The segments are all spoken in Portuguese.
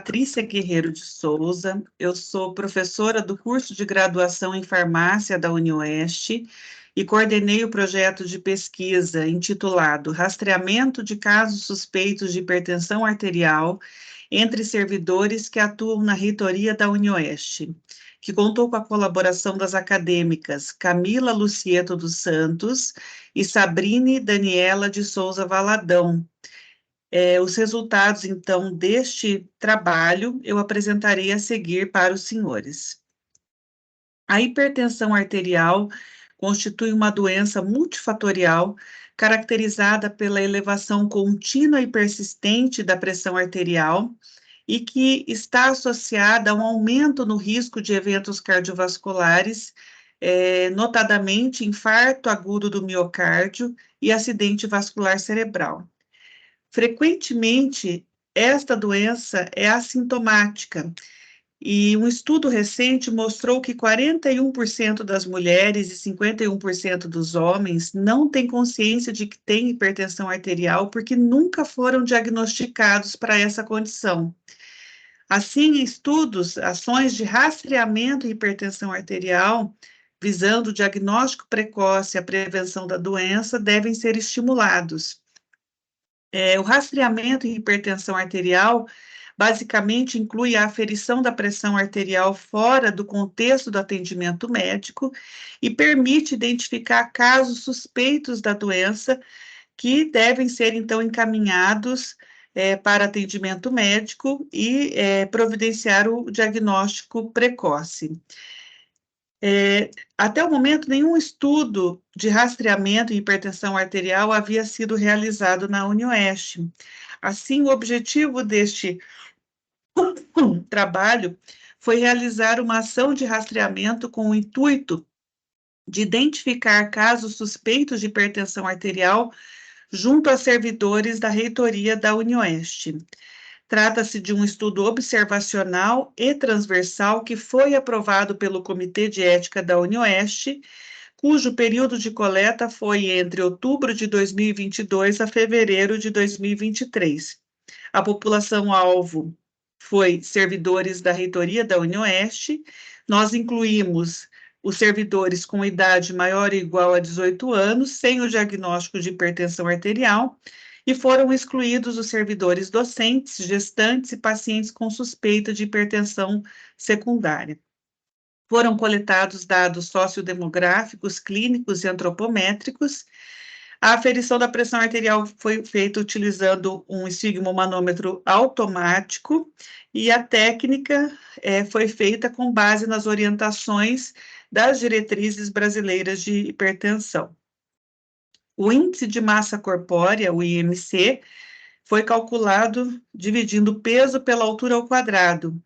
Patrícia Guerreiro de Souza, eu sou professora do curso de graduação em farmácia da UniOeste e coordenei o projeto de pesquisa intitulado Rastreamento de casos suspeitos de hipertensão arterial entre servidores que atuam na reitoria da UniOeste, que contou com a colaboração das acadêmicas Camila Lucieto dos Santos e Sabrine Daniela de Souza Valadão. Os resultados, então, deste trabalho eu apresentarei a seguir para os senhores. A hipertensão arterial constitui uma doença multifatorial caracterizada pela elevação contínua e persistente da pressão arterial e que está associada a um aumento no risco de eventos cardiovasculares, notadamente infarto agudo do miocárdio e acidente vascular cerebral. Frequentemente, esta doença é assintomática, e um estudo recente mostrou que 41% das mulheres e 51% dos homens não têm consciência de que têm hipertensão arterial porque nunca foram diagnosticados para essa condição. Assim, estudos, ações de rastreamento de hipertensão arterial, visando o diagnóstico precoce e a prevenção da doença, devem ser estimulados. O rastreamento em hipertensão arterial basicamente inclui a aferição da pressão arterial fora do contexto do atendimento médico e permite identificar casos suspeitos da doença que devem ser, então, encaminhados para atendimento médico e providenciar o diagnóstico precoce. Até o momento, nenhum estudo de rastreamento em hipertensão arterial havia sido realizado na UniOeste. Assim, o objetivo deste trabalho foi realizar uma ação de rastreamento com o intuito de identificar casos suspeitos de hipertensão arterial junto a servidores da reitoria da UniOeste. Trata-se de um estudo observacional e transversal que foi aprovado pelo Comitê de Ética da UniOeste, cujo período de coleta foi entre outubro de 2022 a fevereiro de 2023. A população-alvo foi servidores da reitoria da UniOeste. Nós incluímos os servidores com idade maior ou igual a 18 anos, sem o diagnóstico de hipertensão arterial, e foram excluídos os servidores docentes, gestantes e pacientes com suspeita de hipertensão secundária. Foram coletados dados sociodemográficos, clínicos e antropométricos. A aferição da pressão arterial foi feita utilizando um esfigmomanômetro automático e a técnica foi feita com base nas orientações das diretrizes brasileiras de hipertensão. O índice de massa corpórea, o IMC, foi calculado dividindo o peso pela altura ao quadrado,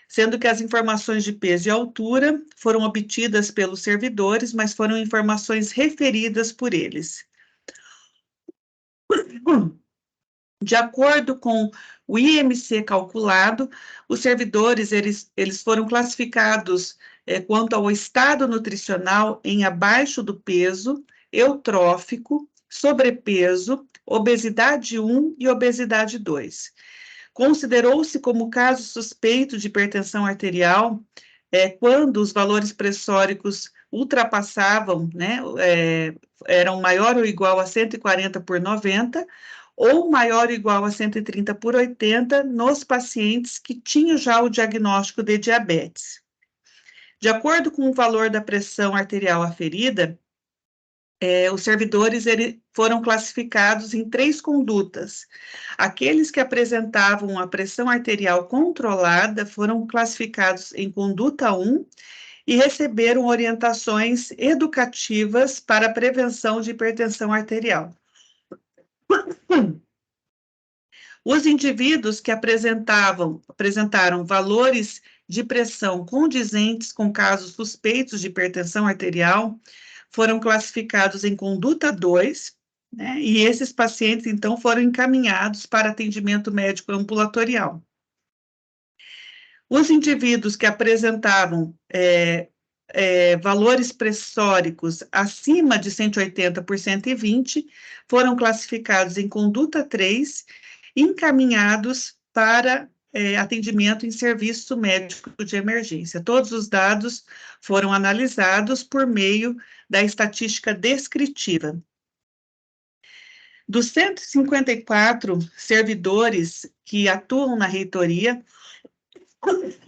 sendo que as informações de peso e altura foram obtidas pelos servidores, mas foram informações referidas por eles. De acordo com o IMC calculado, os servidores eles foram classificados quanto ao estado nutricional em abaixo do peso, eutrófico, sobrepeso, obesidade 1 e obesidade 2. Considerou-se como caso suspeito de hipertensão arterial quando os valores pressóricos ultrapassavam, né, eram maior ou igual a 140/90, ou maior ou igual a 130/80 nos pacientes que tinham já o diagnóstico de diabetes. De acordo com o valor da pressão arterial aferida, os servidores foram classificados em 3 condutas. Aqueles que apresentavam a pressão arterial controlada foram classificados em conduta 1 e receberam orientações educativas para a prevenção de hipertensão arterial. Os indivíduos que apresentaram valores de pressão condizentes com casos suspeitos de hipertensão arterial foram classificados em conduta 2, né, e esses pacientes, então, foram encaminhados para atendimento médico ambulatorial. Os indivíduos que apresentavam valores pressóricos acima de 180/120 foram classificados em conduta 3, encaminhados para atendimento em serviço médico de emergência. Todos os dados foram analisados por meio da estatística descritiva. Dos 154 servidores que atuam na reitoria,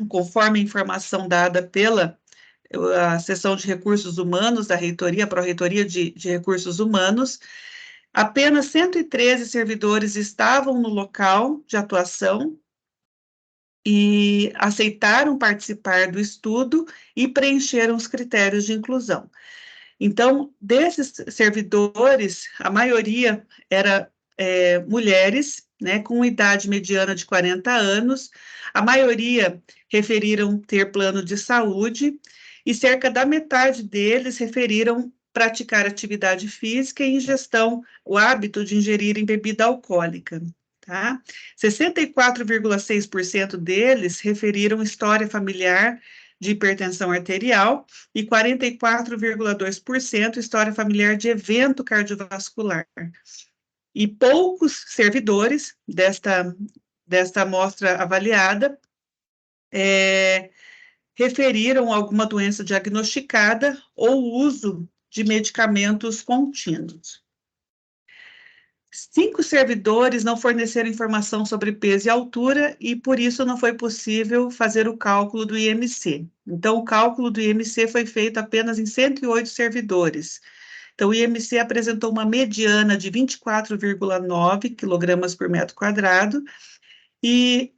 conforme a informação dada pela a seção de recursos humanos da reitoria, a Pró-Reitoria de Recursos Humanos, apenas 113 servidores estavam no local de atuação e aceitaram participar do estudo e preencheram os critérios de inclusão. Então, desses servidores, a maioria era mulheres, né, com idade mediana de 40 anos, a maioria referiram ter plano de saúde, e cerca da metade deles referiram praticar atividade física e ingestão, o hábito de ingerirem bebida alcoólica, tá? 64,6% deles referiram história familiar de hipertensão arterial e 44,2% história familiar de evento cardiovascular. E poucos servidores desta amostra avaliada referiram alguma doença diagnosticada ou uso de medicamentos contínuos. 5 servidores não forneceram informação sobre peso e altura e, por isso, não foi possível fazer o cálculo do IMC. Então, o cálculo do IMC foi feito apenas em 108 servidores. Então, o IMC apresentou uma mediana de 24,9 kg por metro quadrado e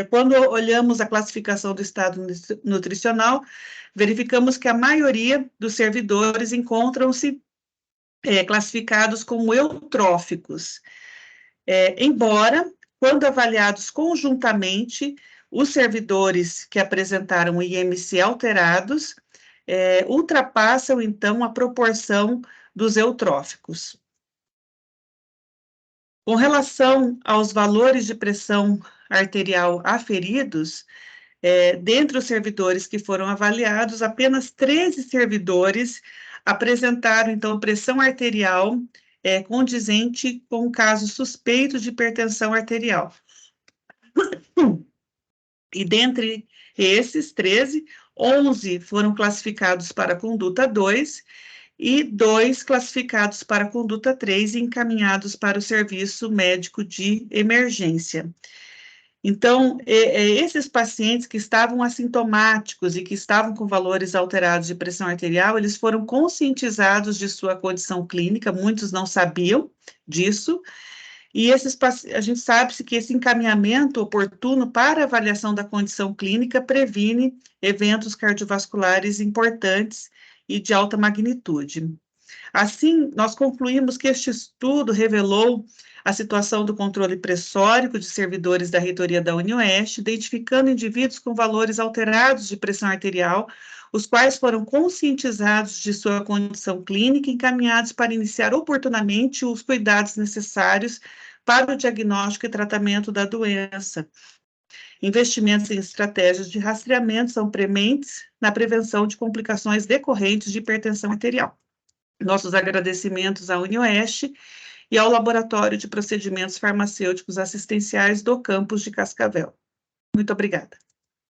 quando olhamos a classificação do estado nutricional, verificamos que a maioria dos servidores encontram-se classificados como eutróficos. Embora, quando avaliados conjuntamente, os servidores que apresentaram IMC alterados ultrapassam, então, a proporção dos eutróficos. Com relação aos valores de pressão arterial aferidos, dentre os servidores que foram avaliados, apenas 13 servidores apresentaram, então, pressão arterial condizente com caso suspeito de hipertensão arterial. E dentre esses 13, 11 foram classificados para conduta 2 e 2 classificados para conduta 3 e encaminhados para o serviço médico de emergência. Então, esses pacientes que estavam assintomáticos e que estavam com valores alterados de pressão arterial, eles foram conscientizados de sua condição clínica, muitos não sabiam disso, e a gente sabe que esse encaminhamento oportuno para avaliação da condição clínica previne eventos cardiovasculares importantes e de alta magnitude. Assim, nós concluímos que este estudo revelou a situação do controle pressórico de servidores da reitoria da UniOeste, identificando indivíduos com valores alterados de pressão arterial, os quais foram conscientizados de sua condição clínica e encaminhados para iniciar oportunamente os cuidados necessários para o diagnóstico e tratamento da doença. Investimentos em estratégias de rastreamento são prementes na prevenção de complicações decorrentes de hipertensão arterial. Nossos agradecimentos à UniOeste e ao Laboratório de Procedimentos Farmacêuticos Assistenciais do campus de Cascavel. Muito obrigada.